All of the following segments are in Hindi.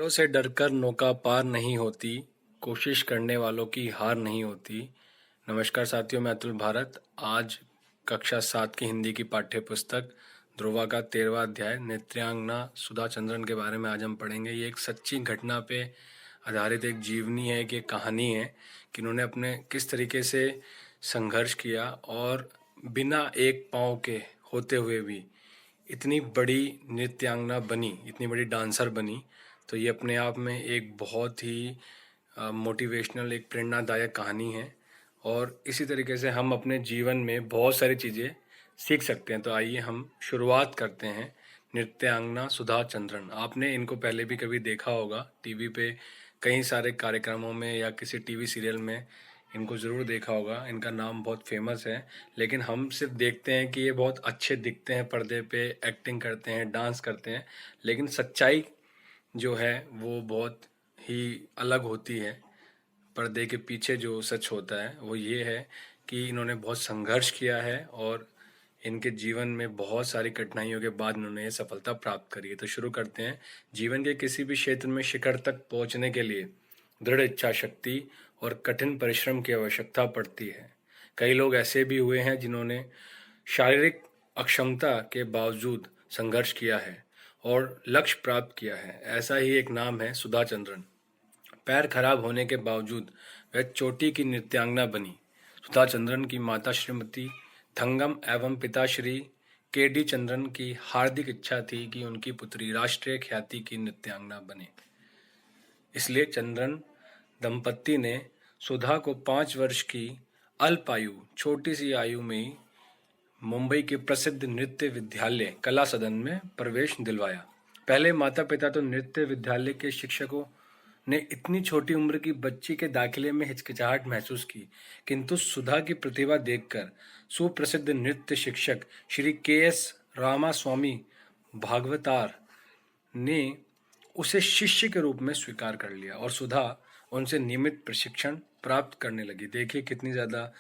खतरों से डरकर नौका पार नहीं होती, कोशिश करने वालों की हार नहीं होती। नमस्कार साथियों, मैं अतुल भारत। आज कक्षा 7 की हिंदी की पाठ्य पुस्तक ध्रुवा का 13वां अध्याय नृत्यांगना सुधा चंद्रन के बारे में आज हम पढ़ेंगे। ये एक सच्ची घटना पे आधारित एक जीवनी है, एक कहानी है कि उन्होंने अपने किस तरीके से संघर्ष किया और बिना एक पाँव के होते हुए भी इतनी बड़ी नृत्यांगना बनी, इतनी बड़ी डांसर बनी। तो ये अपने आप में एक बहुत ही मोटिवेशनल, एक प्रेरणादायक कहानी है और इसी तरीके से हम अपने जीवन में बहुत सारी चीज़ें सीख सकते हैं। तो आइए हम शुरुआत करते हैं। नृत्यांगना सुधा चंद्रन, आपने इनको पहले भी कभी देखा होगा टीवी पे, कई सारे कार्यक्रमों में या किसी टीवी सीरियल में इनको ज़रूर देखा होगा। इनका नाम बहुत फेमस है, लेकिन हम सिर्फ देखते हैं कि ये बहुत अच्छे दिखते हैं पर्दे पे, एक्टिंग करते हैं, डांस करते हैं, लेकिन सच्चाई जो है वो बहुत ही अलग होती है। पर्दे के पीछे जो सच होता है वो ये है कि इन्होंने बहुत संघर्ष किया है और इनके जीवन में बहुत सारी कठिनाइयों के बाद इन्होंने ये सफलता प्राप्त करी है। तो शुरू करते हैं। जीवन के किसी भी क्षेत्र में शिखर तक पहुंचने के लिए दृढ़ इच्छा शक्ति और कठिन परिश्रम की आवश्यकता पड़ती है। कई लोग ऐसे भी हुए हैं जिन्होंने शारीरिक अक्षमता के बावजूद संघर्ष किया है और लक्ष्य प्राप्त किया है। ऐसा ही एक नाम है सुधा चंद्रन। पैर खराब होने के बावजूद वह चोटी की नृत्यांगना बनी। सुधा चंद्रन की माता श्रीमती थंगम एवं पिता श्री के डी चंद्रन की हार्दिक इच्छा थी कि उनकी पुत्री राष्ट्रीय ख्याति की नृत्यांगना बने। इसलिए चंद्रन दंपत्ति ने सुधा को 5 वर्ष की अल्पायु, छोटी सी आयु में मुंबई के प्रसिद्ध नृत्य विद्यालय कला सदन में प्रवेश दिलवाया। पहले माता पिता तो नृत्य विद्यालय के शिक्षकों ने इतनी छोटी उम्र की बच्ची के दाखिले में हिचकिचाहट महसूस की, किंतु सुधा की प्रतिभा देखकर सुप्रसिद्ध नृत्य शिक्षक श्री के एस रामास्वामी भागवतार ने उसे शिष्य के रूप में स्वीकार कर लिया और सुधा उनसे नियमित प्रशिक्षण प्राप्त करने लगी। देखिए कितनी ज़्यादा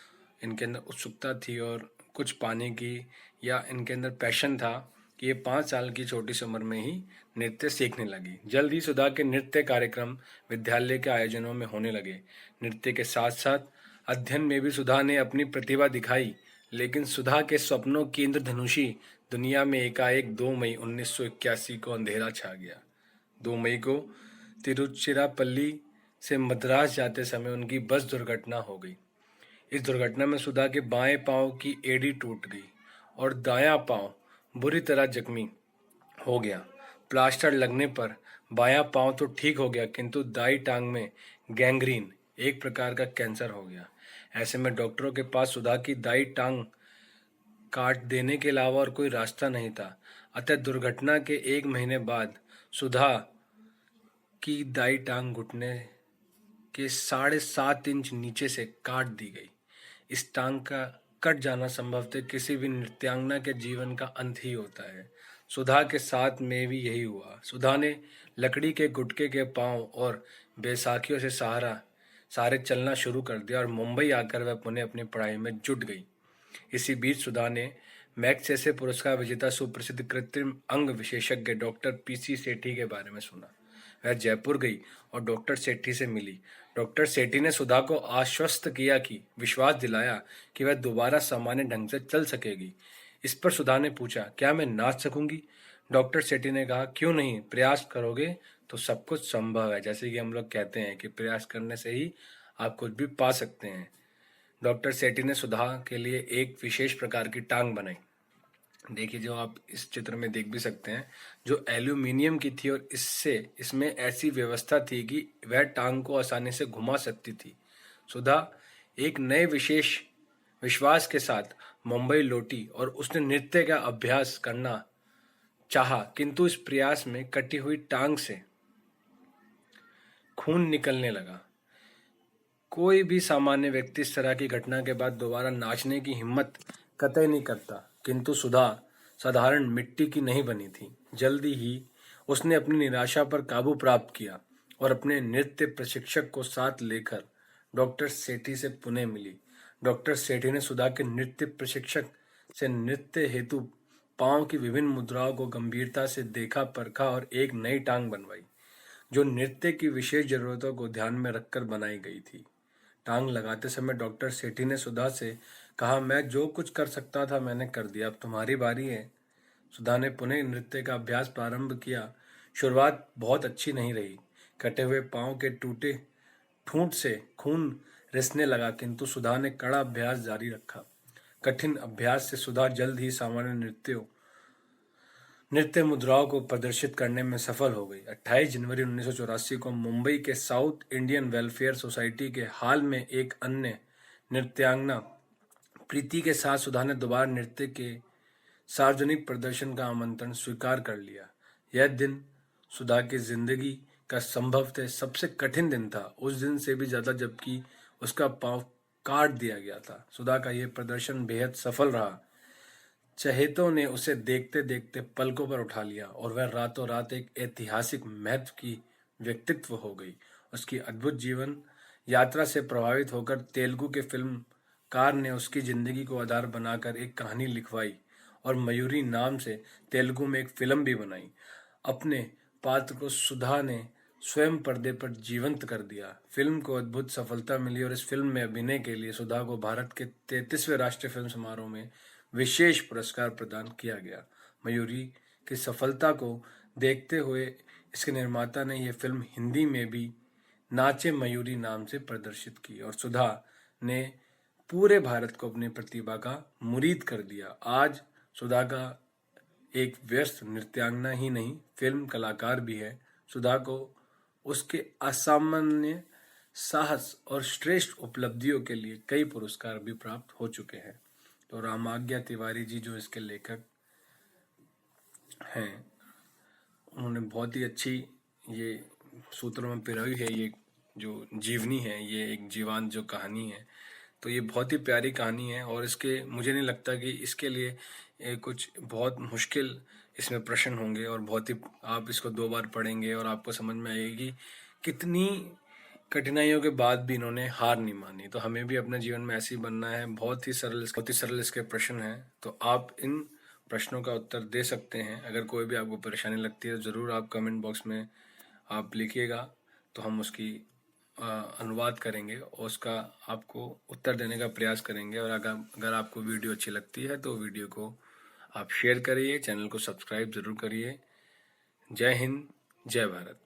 इनके अंदर उत्सुकता थी और कुछ पाने की, या इनके अंदर पैशन था कि ये 5 साल की छोटी सी उम्र में ही नृत्य सीखने लगी। जल्द ही सुधा के नृत्य कार्यक्रम विद्यालय के आयोजनों में होने लगे। नृत्य के साथ साथ अध्ययन में भी सुधा ने अपनी प्रतिभा दिखाई, लेकिन सुधा के स्वप्नों की इंद्रधनुषी दुनिया में एकाएक 2 मई 1981 को अंधेरा छा गया। 2 मई को तिरुचिरापल्ली से मद्रास जाते समय उनकी बस दुर्घटना हो गई। इस दुर्घटना में सुधा के बाएं पांव की एड़ी टूट गई और दायां पांव बुरी तरह जख्मी हो गया। प्लास्टर लगने पर बायां पांव तो ठीक हो गया, किंतु दाई टांग में गैंग्रीन, एक प्रकार का कैंसर हो गया। ऐसे में डॉक्टरों के पास सुधा की दाई टांग काट देने के अलावा और कोई रास्ता नहीं था। अतः दुर्घटना के 1 महीने बाद सुधा की दाई टांग घुटने के 7.5 इंच नीचे से काट दी गई। इस टांग का कट जाना संभवतः किसी भी नृत्यांगना के जीवन का अंत ही होता है। सुधा के साथ में भी यही हुआ। सुधा ने लकड़ी के गुटके के पांव और बैसाखियों से सहारे चलना शुरू कर दिया और मुंबई आकर वह पुनः अपनी पढ़ाई में जुट गई। इसी बीच सुधा ने मैग्सेसे पुरस्कार विजेता सुप्रसिद्ध कृत्रिम अंग विशेषज्ञ डॉक्टर पीसी सेठी के बारे में सुना। वह जयपुर गई और डॉक्टर सेठी से मिली। डॉक्टर सेठी ने सुधा को आश्वस्त किया कि विश्वास दिलाया कि वह दोबारा सामान्य ढंग से चल सकेगी। इस पर सुधा ने पूछा, क्या मैं नाच सकूंगी? डॉक्टर सेठी ने कहा, क्यों नहीं, प्रयास करोगे तो सब कुछ संभव है। जैसे कि हम लोग कहते हैं कि प्रयास करने से ही आप कुछ भी पा सकते हैं। डॉक्टर सेठी ने सुधा के लिए एक विशेष प्रकार की टांग बनाई। देखिए, जो आप इस चित्र में देख भी सकते हैं, जो एल्यूमिनियम की थी और इसमें ऐसी व्यवस्था थी कि वह टांग को आसानी से घुमा सकती थी। सुधा एक नए विशेष विश्वास के साथ मुंबई लौटी और उसने नृत्य का अभ्यास करना चाहा, किंतु इस प्रयास में कटी हुई टांग से खून निकलने लगा। कोई भी सामान्य व्यक्ति इस तरह की घटना के बाद दोबारा नाचने की हिम्मत कतई नहीं करता, किंतु सुधा साधारण मिट्टी की नहीं बनी थी। जल्दी ही उसने अपनी निराशा पर काबू प्राप्त किया और अपने नृत्य प्रशिक्षक को साथ लेकर डॉक्टर सेठी से पुणे मिली। डॉक्टर सेठी ने सुधा के नृत्य प्रशिक्षक से नृत्य हेतु पांव की विभिन्न मुद्राओं को गंभीरता से देखा परखा और एक नई टांग बनवाई। जो नृत्य की विशेष जरूरतों को ध्यान में रखकर बनाई गई थी। टांग लगाते समय डॉक्टर सेठी ने सुधा से कहा, मैं जो कुछ कर सकता था मैंने कर दिया, अब तुम्हारी बारी है। सुधा ने पुनः नृत्य का अभ्यास प्रारंभ किया। शुरुआत बहुत अच्छी नहीं रही। कटे हुए पांव के टूटे ठूंठ से खून रिसने लगा, किंतु सुधा ने कड़ा अभ्यास जारी रखा। कठिन अभ्यास से सुधा जल्द ही सामान्य नृत्य मुद्राओं को प्रदर्शित करने में सफल हो गई। 28 जनवरी 1984 को मुंबई के साउथ इंडियन वेलफेयर सोसाइटी के हॉल में एक अन्य नृत्यांगना प्रीति के साथ सुधा ने दोबारा नृत्य के सार्वजनिक प्रदर्शन का आमंत्रण स्वीकार कर लिया। यह दिन सुधा की जिंदगी का संभवतः सबसे कठिन दिन था, उस दिन से भी ज्यादा, जबकि उसका पांव काट दिया गया था। सुधा का यह प्रदर्शन बेहद सफल रहा। चहेतों ने उसे देखते देखते पलकों पर उठा लिया और वह रातों रात एक ऐतिहासिक महत्व की व्यक्तित्व हो गई। उसकी अद्भुत जीवन यात्रा से प्रभावित होकर तेलुगु के फिल्मकार ने उसकी जिंदगी को आधार बनाकर एक कहानी लिखवाई और मयूरी नाम से तेलुगु में एक फिल्म भी बनाई। अपने पात्र को सुधा ने स्वयं पर्दे पर जीवंत कर दिया। फिल्म को अद्भुत सफलता मिली और इस फिल्म में अभिनय के लिए सुधा को भारत के 33वें राष्ट्रीय फिल्म समारोह में विशेष पुरस्कार प्रदान किया गया। मयूरी की सफलता को देखते हुए इसके निर्माता ने यह फिल्म हिंदी में भी नाचे मयूरी नाम से प्रदर्शित की और सुधा ने पूरे भारत को अपनी प्रतिभा का मुरीद कर दिया। आज सुधा का एक व्यस्त नृत्यांगना ही नहीं, फिल्म कलाकार भी है। सुधा को उसके असामान्य साहस और श्रेष्ठ उपलब्धियों के लिए कई पुरस्कार भी प्राप्त हो चुके हैं। तो रामाज्ञा तिवारी जी जो इसके लेखक हैं, उन्होंने बहुत ही अच्छी ये सूत्रों में पिरोई है, ये जो जीवनी है, ये एक जीवांत जो कहानी है, तो ये बहुत ही प्यारी कहानी है। और इसके मुझे नहीं लगता कि इसके लिए कुछ बहुत मुश्किल इसमें प्रश्न होंगे और बहुत ही आप इसको 2 बार पढ़ेंगे और आपको समझ में आएगी कितनी कठिनाइयों के बाद भी इन्होंने हार नहीं मानी। तो हमें भी अपने जीवन में ऐसे ही बनना है। बहुत ही सरल इसके प्रश्न हैं, तो आप इन प्रश्नों का उत्तर दे सकते हैं। अगर कोई भी आपको परेशानी लगती है तो ज़रूर आप कमेंट बॉक्स में आप लिखिएगा, तो हम उसकी अनुवाद करेंगे और उसका आपको उत्तर देने का प्रयास करेंगे। और अगर आपको वीडियो अच्छी लगती है तो वीडियो को आप शेयर करिए, चैनल को सब्सक्राइब ज़रूर करिए। जय हिंद, जय भारत।